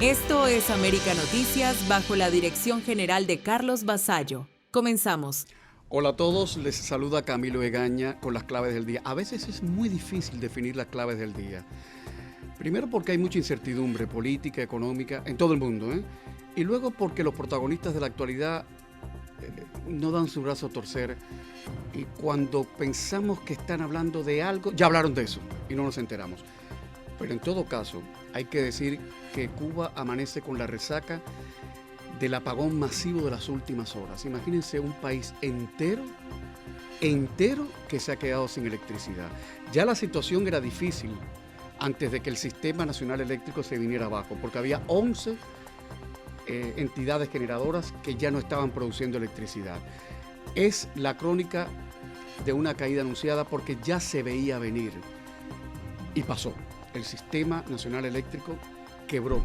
Esto es América Noticias bajo la dirección general de Carlos Basallo. Comenzamos. Hola a todos, les saluda Camilo Egaña con las claves del día. A veces es muy difícil definir las claves del día. Primero porque hay mucha incertidumbre política, económica, en todo el mundo, Y luego porque los protagonistas de la actualidad no dan su brazo a torcer. Y cuando pensamos que están hablando de algo, ya hablaron de eso y no nos enteramos. Pero en todo caso, hay que decir que Cuba amanece con la resaca del apagón masivo de las últimas horas. Imagínense un país entero que se ha quedado sin electricidad. Ya la situación era difícil antes de que el Sistema Nacional Eléctrico se viniera abajo, porque había 11 entidades generadoras que ya no estaban produciendo electricidad. Es la crónica de una caída anunciada porque ya se veía venir y pasó. El Sistema Nacional Eléctrico quebró.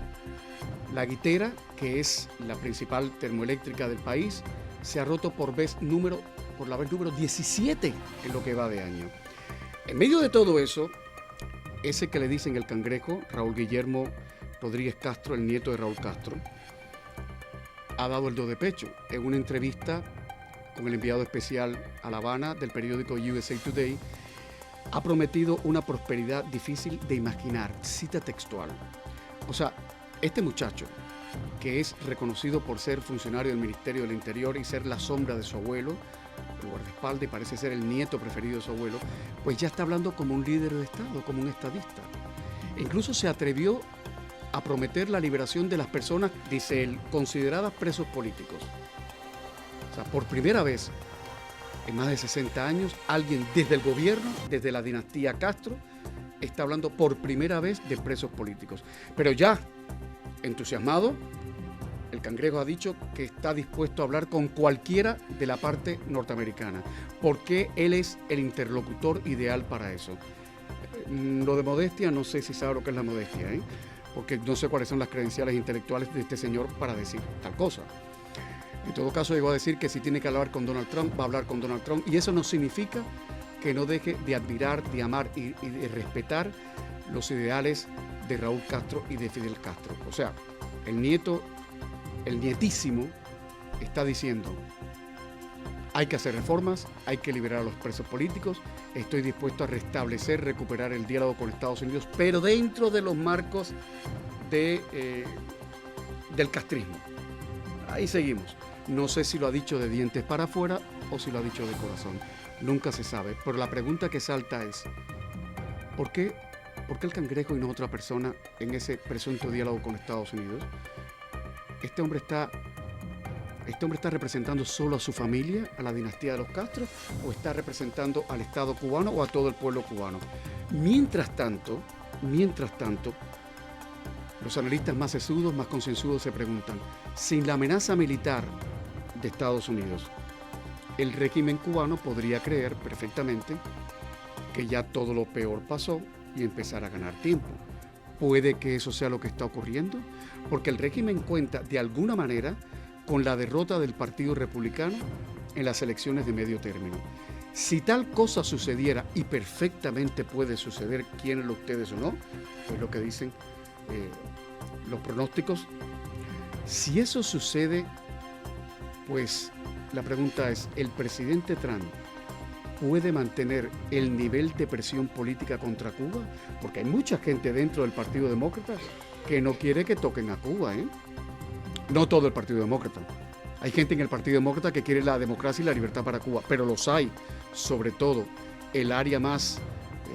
La Guitera, que es la principal termoeléctrica del país, se ha roto por la vez número 17 en lo que va de año. En medio de todo eso, ese que le dicen el cangrejo, Raúl Guillermo Rodríguez Castro, el nieto de Raúl Castro, ha dado el do de pecho en una entrevista con el enviado especial a La Habana del periódico USA Today. Ha prometido una prosperidad difícil de imaginar, cita textual. O sea, este muchacho, que es reconocido por ser funcionario del Ministerio del Interior y ser la sombra de su abuelo, el guardaespaldas, y parece ser el nieto preferido de su abuelo, pues ya está hablando como un líder de Estado, como un estadista. E incluso se atrevió a prometer la liberación de las personas, dice él, consideradas presos políticos. O sea, por primera vez en más de 60 años, alguien desde el gobierno, desde la dinastía Castro, está hablando por primera vez de presos políticos. Pero ya, entusiasmado, el cangrejo ha dicho que está dispuesto a hablar con cualquiera de la parte norteamericana, porque él es el interlocutor ideal para eso. Lo de modestia, no sé si sabe lo que es la modestia, porque no sé cuáles son las credenciales intelectuales de este señor para decir tal cosa. En todo caso, llegó a decir que si tiene que hablar con Donald Trump, va a hablar con Donald Trump, y eso no significa que no deje de admirar, de amar y de respetar los ideales de Raúl Castro y de Fidel Castro. O sea, el nietísimo, está diciendo: hay que hacer reformas, hay que liberar a los presos políticos, estoy dispuesto a restablecer, recuperar el diálogo con Estados Unidos, pero dentro de los marcos del castrismo. Ahí seguimos. No sé si lo ha dicho de dientes para afuera o si lo ha dicho de corazón. Nunca se sabe. Pero la pregunta que salta es: ¿por qué el cangrejo y no otra persona en ese presunto diálogo con Estados Unidos? ¿Este hombre está representando solo a su familia, a la dinastía de los Castro, o está representando al Estado cubano o a todo el pueblo cubano? Mientras tanto, los analistas más sesudos, más concienzudos se preguntan: sin la amenaza militar de Estados Unidos, el régimen cubano podría creer perfectamente que ya todo lo peor pasó y empezar a ganar tiempo. ¿Puede que eso sea lo que está ocurriendo? Porque el régimen cuenta de alguna manera con la derrota del Partido Republicano en las elecciones de medio término. Si tal cosa sucediera, y perfectamente puede suceder, quiérenlo ustedes o no, es lo que dicen los pronósticos. Si eso sucede, pues la pregunta es: ¿el presidente Trump puede mantener el nivel de presión política contra Cuba? Porque hay mucha gente dentro del Partido Demócrata que no quiere que toquen a Cuba, No todo el Partido Demócrata. Hay gente en el Partido Demócrata que quiere la democracia y la libertad para Cuba, pero los hay, sobre todo el área más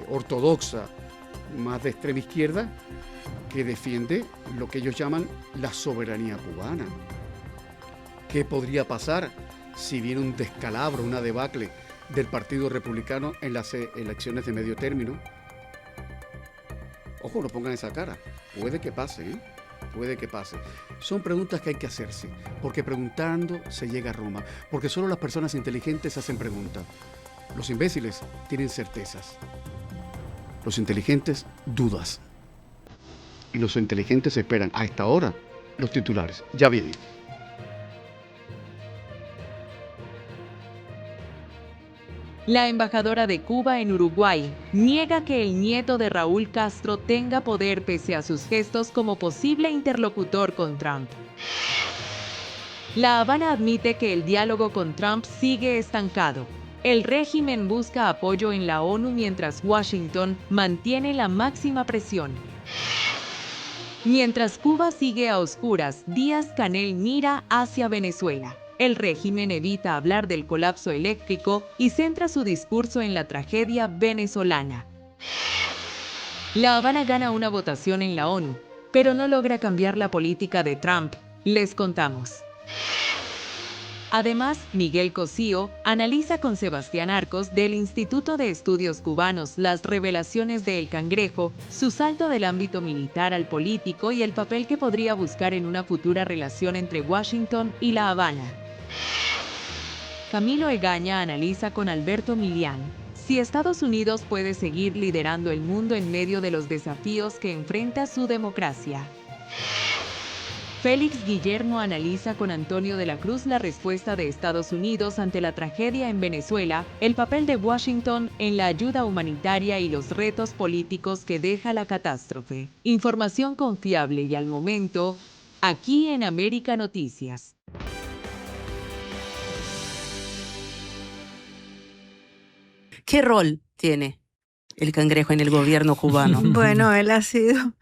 ortodoxa, más de extrema izquierda, que defiende lo que ellos llaman la soberanía cubana. ¿Qué podría pasar si viene un descalabro, una debacle del Partido Republicano en las elecciones de medio término? Ojo, no pongan esa cara. Puede que pase, Puede que pase. Son preguntas que hay que hacerse, porque preguntando se llega a Roma, porque solo las personas inteligentes hacen preguntas. Los imbéciles tienen certezas. Los inteligentes, dudas. Y los inteligentes esperan a esta hora los titulares. Ya vienen. La embajadora de Cuba en Uruguay niega que el nieto de Raúl Castro tenga poder pese a sus gestos como posible interlocutor con Trump. La Habana admite que el diálogo con Trump sigue estancado. El régimen busca apoyo en la ONU mientras Washington mantiene la máxima presión. Mientras Cuba sigue a oscuras, Díaz-Canel mira hacia Venezuela. El régimen evita hablar del colapso eléctrico y centra su discurso en la tragedia venezolana. La Habana gana una votación en la ONU, pero no logra cambiar la política de Trump. Les contamos. Además, Miguel Cosío analiza con Sebastián Arcos del Instituto de Estudios Cubanos las revelaciones de El Cangrejo, su salto del ámbito militar al político y el papel que podría buscar en una futura relación entre Washington y La Habana. Camilo Egaña analiza con Alberto Milián si Estados Unidos puede seguir liderando el mundo en medio de los desafíos que enfrenta su democracia. Félix Guillermo analiza con Antonio de la Cruz la respuesta de Estados Unidos ante la tragedia en Venezuela, el papel de Washington en la ayuda humanitaria y los retos políticos que deja la catástrofe. Información confiable y al momento, aquí en América Noticias. ¿Qué rol tiene El Cangrejo en el gobierno cubano? Bueno, él ha sido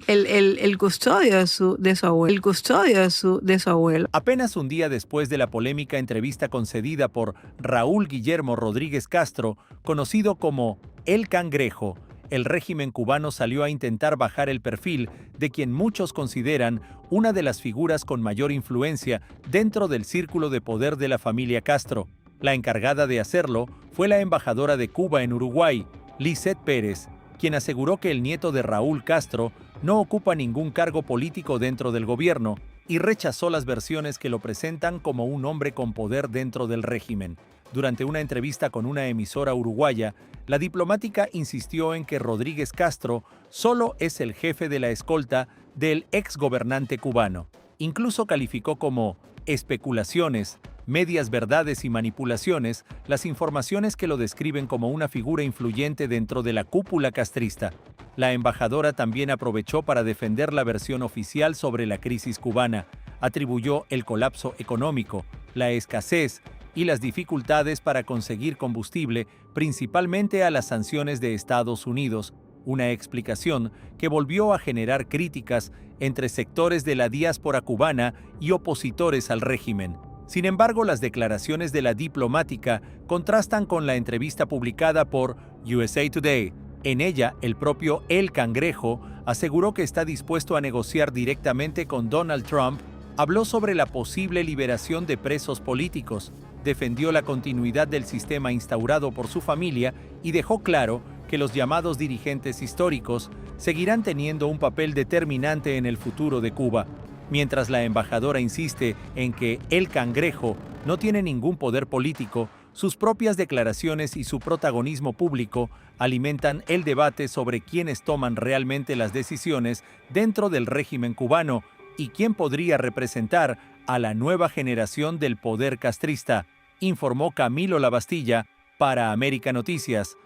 el custodio de su abuelo. El custodio de su abuelo. Apenas un día después de la polémica entrevista concedida por Raúl Guillermo Rodríguez Castro, conocido como El Cangrejo, el régimen cubano salió a intentar bajar el perfil de quien muchos consideran una de las figuras con mayor influencia dentro del círculo de poder de la familia Castro. La encargada de hacerlo fue la embajadora de Cuba en Uruguay, Lisette Pérez, quien aseguró que el nieto de Raúl Castro no ocupa ningún cargo político dentro del gobierno y rechazó las versiones que lo presentan como un hombre con poder dentro del régimen. Durante una entrevista con una emisora uruguaya, la diplomática insistió en que Rodríguez Castro solo es el jefe de la escolta del exgobernante cubano. Incluso calificó como especulaciones, medias verdades y manipulaciones las informaciones que lo describen como una figura influyente dentro de la cúpula castrista. La embajadora también aprovechó para defender la versión oficial sobre la crisis cubana. Atribuyó el colapso económico, la escasez y las dificultades para conseguir combustible principalmente a las sanciones de Estados Unidos, una explicación que volvió a generar críticas entre sectores de la diáspora cubana y opositores al régimen. Sin embargo, las declaraciones de la diplomática contrastan con la entrevista publicada por USA Today. En ella, el propio El Cangrejo aseguró que está dispuesto a negociar directamente con Donald Trump, habló sobre la posible liberación de presos políticos, defendió la continuidad del sistema instaurado por su familia y dejó claro que los llamados dirigentes históricos seguirán teniendo un papel determinante en el futuro de Cuba. Mientras la embajadora insiste en que El Cangrejo no tiene ningún poder político, sus propias declaraciones y su protagonismo público alimentan el debate sobre quiénes toman realmente las decisiones dentro del régimen cubano y quién podría representar a la nueva generación del poder castrista, informó Camilo Lavastilla para América Noticias.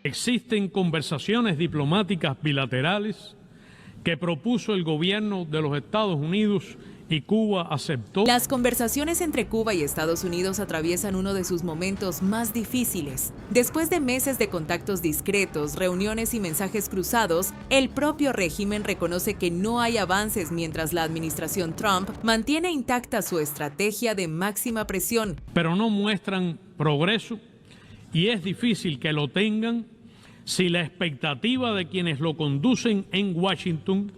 Existen conversaciones diplomáticas bilaterales que propuso el gobierno de los Estados Unidos y Cuba aceptó. Las conversaciones entre Cuba y Estados Unidos atraviesan uno de sus momentos más difíciles. Después de meses de contactos discretos, reuniones y mensajes cruzados, el propio régimen reconoce que no hay avances mientras la administración Trump mantiene intacta su estrategia de máxima presión. Pero no muestran progreso y es difícil que lo tengan si la expectativa de quienes lo conducen en Washington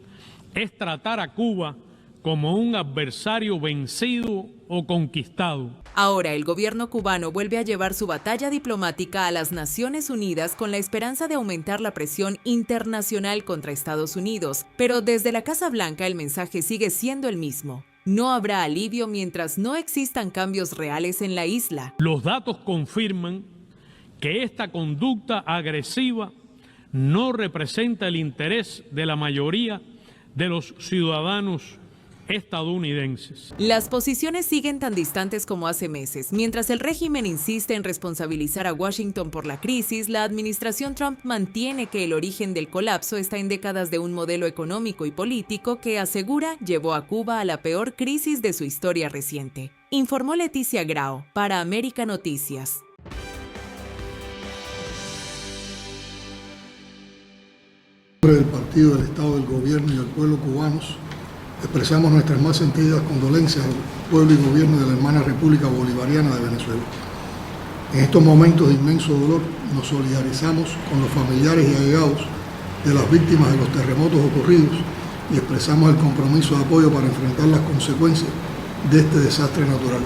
es tratar a Cuba como un adversario vencido o conquistado. Ahora el gobierno cubano vuelve a llevar su batalla diplomática a las Naciones Unidas con la esperanza de aumentar la presión internacional contra Estados Unidos, pero desde la Casa Blanca el mensaje sigue siendo el mismo. No habrá alivio mientras no existan cambios reales en la isla. Los datos confirman que esta conducta agresiva no representa el interés de la mayoría de los ciudadanos estadounidenses. Las posiciones siguen tan distantes como hace meses. Mientras el régimen insiste en responsabilizar a Washington por la crisis, la administración Trump mantiene que el origen del colapso está en décadas de un modelo económico y político que, asegura, llevó a Cuba a la peor crisis de su historia reciente. Informó Leticia Grao para América Noticias. En nombre del Partido, del Estado, del Gobierno y del pueblo cubanos, expresamos nuestras más sentidas condolencias al pueblo y gobierno de la hermana República Bolivariana de Venezuela. En estos momentos de inmenso dolor nos solidarizamos con los familiares y allegados de las víctimas de los terremotos ocurridos y expresamos el compromiso de apoyo para enfrentar las consecuencias de este desastre natural.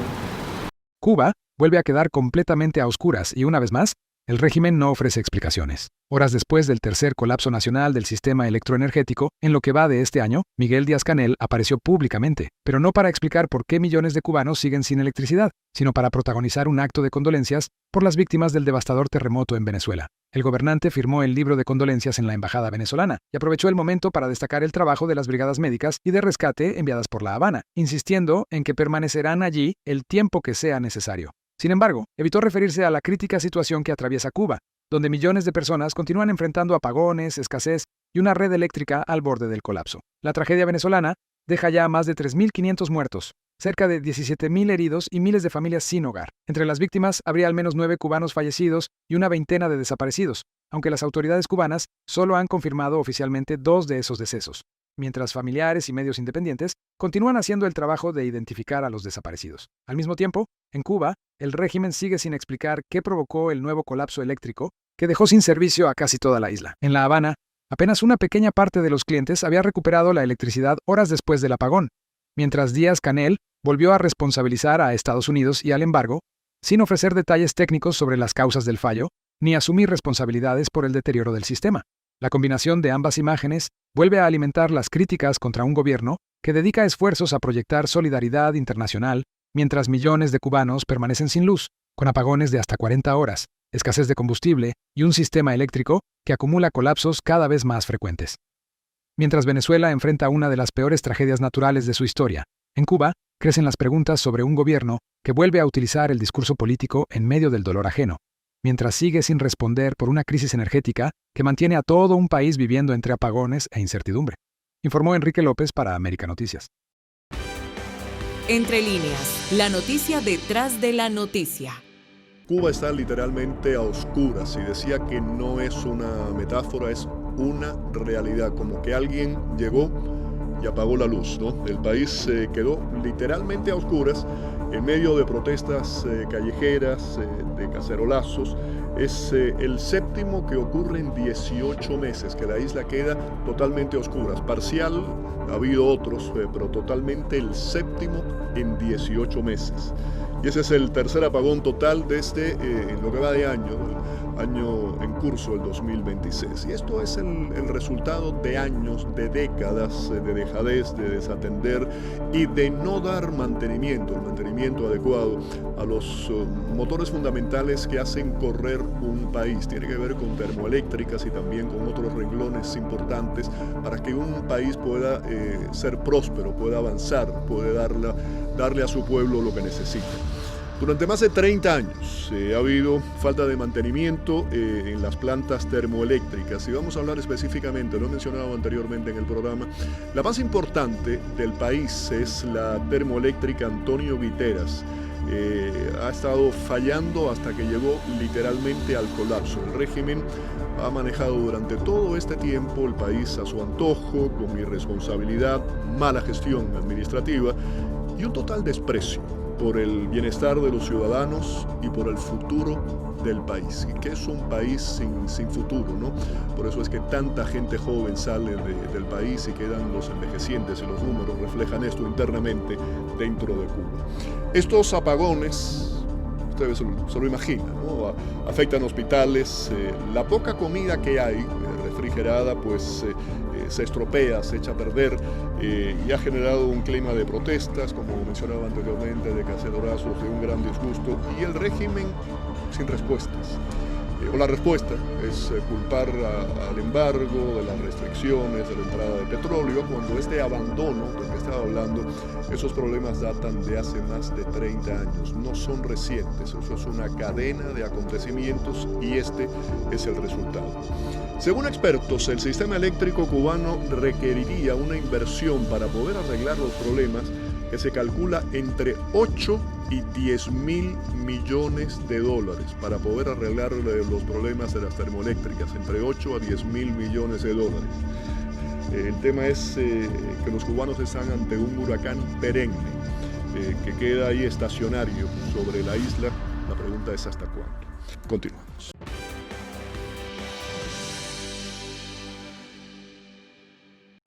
Cuba vuelve a quedar completamente a oscuras y, una vez más, el régimen no ofrece explicaciones. Horas después del tercer colapso nacional del sistema electroenergético, en lo que va de este año, Miguel Díaz-Canel apareció públicamente, pero no para explicar por qué millones de cubanos siguen sin electricidad, sino para protagonizar un acto de condolencias por las víctimas del devastador terremoto en Venezuela. El gobernante firmó el libro de condolencias en la embajada venezolana y aprovechó el momento para destacar el trabajo de las brigadas médicas y de rescate enviadas por La Habana, insistiendo en que permanecerán allí el tiempo que sea necesario. Sin embargo, evitó referirse a la crítica situación que atraviesa Cuba, donde millones de personas continúan enfrentando apagones, escasez y una red eléctrica al borde del colapso. La tragedia venezolana deja ya más de 3.500 muertos, cerca de 17.000 heridos y miles de familias sin hogar. Entre las víctimas habría al menos 9 cubanos fallecidos y una veintena de desaparecidos, aunque las autoridades cubanas solo han confirmado oficialmente 2 de esos decesos, mientras familiares y medios independientes continúan haciendo el trabajo de identificar a los desaparecidos. Al mismo tiempo, en Cuba, el régimen sigue sin explicar qué provocó el nuevo colapso eléctrico que dejó sin servicio a casi toda la isla. En La Habana, apenas una pequeña parte de los clientes había recuperado la electricidad horas después del apagón, mientras Díaz-Canel volvió a responsabilizar a Estados Unidos y al embargo, sin ofrecer detalles técnicos sobre las causas del fallo, ni asumir responsabilidades por el deterioro del sistema. La combinación de ambas imágenes vuelve a alimentar las críticas contra un gobierno que dedica esfuerzos a proyectar solidaridad internacional mientras millones de cubanos permanecen sin luz, con apagones de hasta 40 horas, escasez de combustible y un sistema eléctrico que acumula colapsos cada vez más frecuentes. Mientras Venezuela enfrenta una de las peores tragedias naturales de su historia, en Cuba crecen las preguntas sobre un gobierno que vuelve a utilizar el discurso político en medio del dolor ajeno, mientras sigue sin responder por una crisis energética que mantiene a todo un país viviendo entre apagones e incertidumbre. Informó Enrique López para América Noticias. Entre líneas, la noticia detrás de la noticia. Cuba está literalmente a oscuras y decía que no es una metáfora, es una realidad, como que alguien llegó y apagó la luz, ¿no? El país quedó literalmente a oscuras en medio de protestas callejeras, de cacerolazos. Es el séptimo que ocurre en 18 meses, que la isla queda totalmente a oscuras. Parcial, ha habido otros, pero totalmente el séptimo en 18 meses. Y ese es el tercer apagón total desde lo que va de año en curso, el 2026. Y esto es el resultado de años, de décadas de dejadez, de desatender y de no dar el mantenimiento adecuado a los motores fundamentales que hacen correr un país. Tiene que ver con termoeléctricas y también con otros renglones importantes para que un país pueda ser próspero, pueda avanzar, pueda darle a su pueblo lo que necesita. Durante más de 30 años ha habido falta de mantenimiento en las plantas termoeléctricas y vamos a hablar específicamente, lo he mencionado anteriormente en el programa, la más importante del país es la termoeléctrica Antonio Guiteras. Ha estado fallando hasta que llegó literalmente al colapso. El régimen ha manejado durante todo este tiempo el país a su antojo, con irresponsabilidad, mala gestión administrativa y un total desprecio por el bienestar de los ciudadanos y por el futuro del país, que es un país sin futuro, ¿no? Por eso es que tanta gente joven sale del país y quedan los envejecientes, y los números reflejan esto internamente dentro de Cuba. Estos apagones, ustedes se lo imaginan, ¿no? Afectan hospitales, la poca comida que hay refrigerada, pues se estropea, se echa a perder y ha generado un clima de protestas, como mencionaba anteriormente, de cacerolazos, de un gran disgusto y el régimen sin respuestas. o la respuesta es culpar al embargo, de las restricciones, de la entrada de petróleo, cuando este abandono del que estaba hablando, esos problemas datan de hace más de 30 años, no son recientes, eso es una cadena de acontecimientos y este es el resultado. Según expertos, el sistema eléctrico cubano requeriría una inversión para poder arreglar los problemas que se calcula entre 8 y 10 mil millones de dólares para poder arreglar los problemas de las termoeléctricas, entre 8 a 10 mil millones de dólares. El tema es que los cubanos están ante un huracán perenne que queda ahí estacionario sobre la isla. La pregunta es ¿hasta cuándo? Continuamos.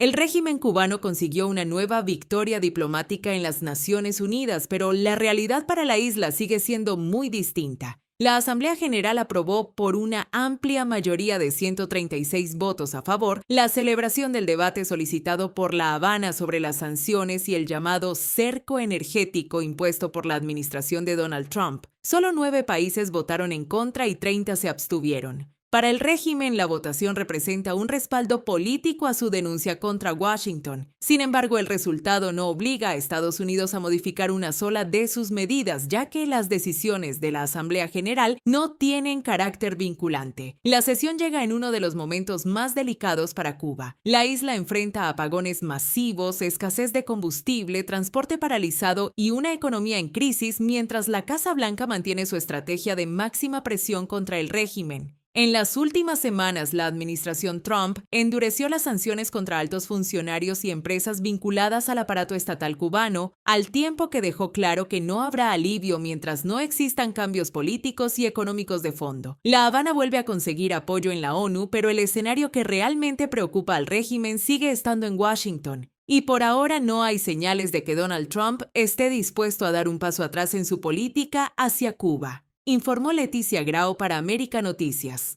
El régimen cubano consiguió una nueva victoria diplomática en las Naciones Unidas, pero la realidad para la isla sigue siendo muy distinta. La Asamblea General aprobó por una amplia mayoría de 136 votos a favor la celebración del debate solicitado por La Habana sobre las sanciones y el llamado cerco energético impuesto por la administración de Donald Trump. Solo 9 países votaron en contra y 30 se abstuvieron. Para el régimen, la votación representa un respaldo político a su denuncia contra Washington. Sin embargo, el resultado no obliga a Estados Unidos a modificar una sola de sus medidas, ya que las decisiones de la Asamblea General no tienen carácter vinculante. La sesión llega en uno de los momentos más delicados para Cuba. La isla enfrenta apagones masivos, escasez de combustible, transporte paralizado y una economía en crisis, mientras la Casa Blanca mantiene su estrategia de máxima presión contra el régimen. En las últimas semanas, la administración Trump endureció las sanciones contra altos funcionarios y empresas vinculadas al aparato estatal cubano, al tiempo que dejó claro que no habrá alivio mientras no existan cambios políticos y económicos de fondo. La Habana vuelve a conseguir apoyo en la ONU, pero el escenario que realmente preocupa al régimen sigue estando en Washington. Y por ahora no hay señales de que Donald Trump esté dispuesto a dar un paso atrás en su política hacia Cuba. Informó Leticia Grau para América Noticias.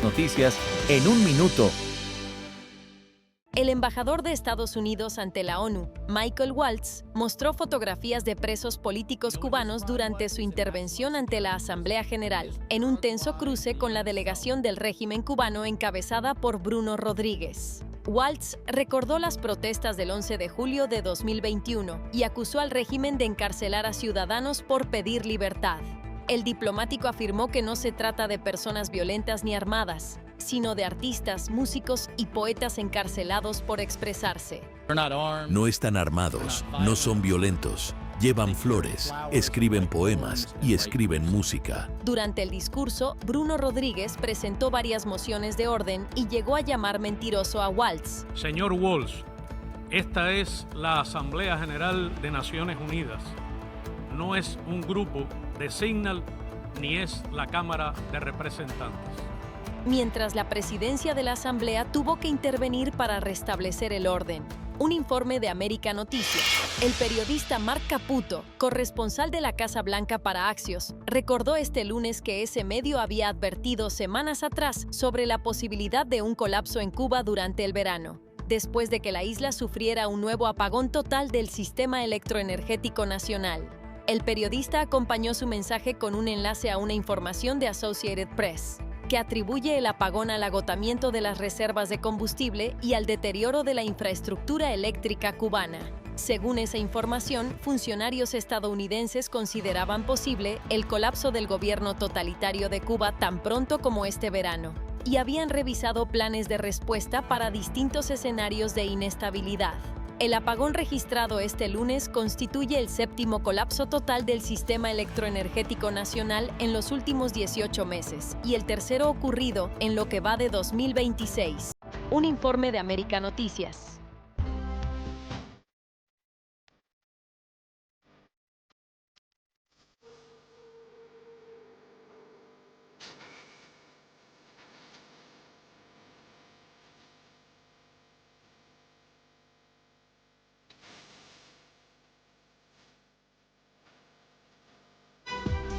Noticias en un minuto. El embajador de Estados Unidos ante la ONU, Michael Waltz, mostró fotografías de presos políticos cubanos durante su intervención ante la Asamblea General, en un tenso cruce con la delegación del régimen cubano encabezada por Bruno Rodríguez. Waltz recordó las protestas del 11 de julio de 2021 y acusó al régimen de encarcelar a ciudadanos por pedir libertad. El diplomático afirmó que no se trata de personas violentas ni armadas, sino de artistas, músicos y poetas encarcelados por expresarse. No están armados, no son violentos. Llevan flores, escriben poemas y escriben música. Durante el discurso, Bruno Rodríguez presentó varias mociones de orden y llegó a llamar mentiroso a Waltz. Señor Waltz, esta es la Asamblea General de Naciones Unidas. No es un grupo de Signal ni es la Cámara de Representantes. Mientras la presidencia de la Asamblea tuvo que intervenir para restablecer el orden. Un informe de América Noticias. El periodista Mark Caputo, corresponsal de la Casa Blanca para Axios, recordó este lunes que ese medio había advertido semanas atrás sobre la posibilidad de un colapso en Cuba durante el verano, después de que la isla sufriera un nuevo apagón total del sistema electroenergético nacional. El periodista acompañó su mensaje con un enlace a una información de Associated Press, que atribuye el apagón al agotamiento de las reservas de combustible y al deterioro de la infraestructura eléctrica cubana. Según esa información, funcionarios estadounidenses consideraban posible el colapso del gobierno totalitario de Cuba tan pronto como este verano, y habían revisado planes de respuesta para distintos escenarios de inestabilidad. El apagón registrado este lunes constituye el 7º colapso total del sistema electroenergético nacional en los últimos 18 meses y el tercero ocurrido en lo que va de 2026. Un informe de América Noticias.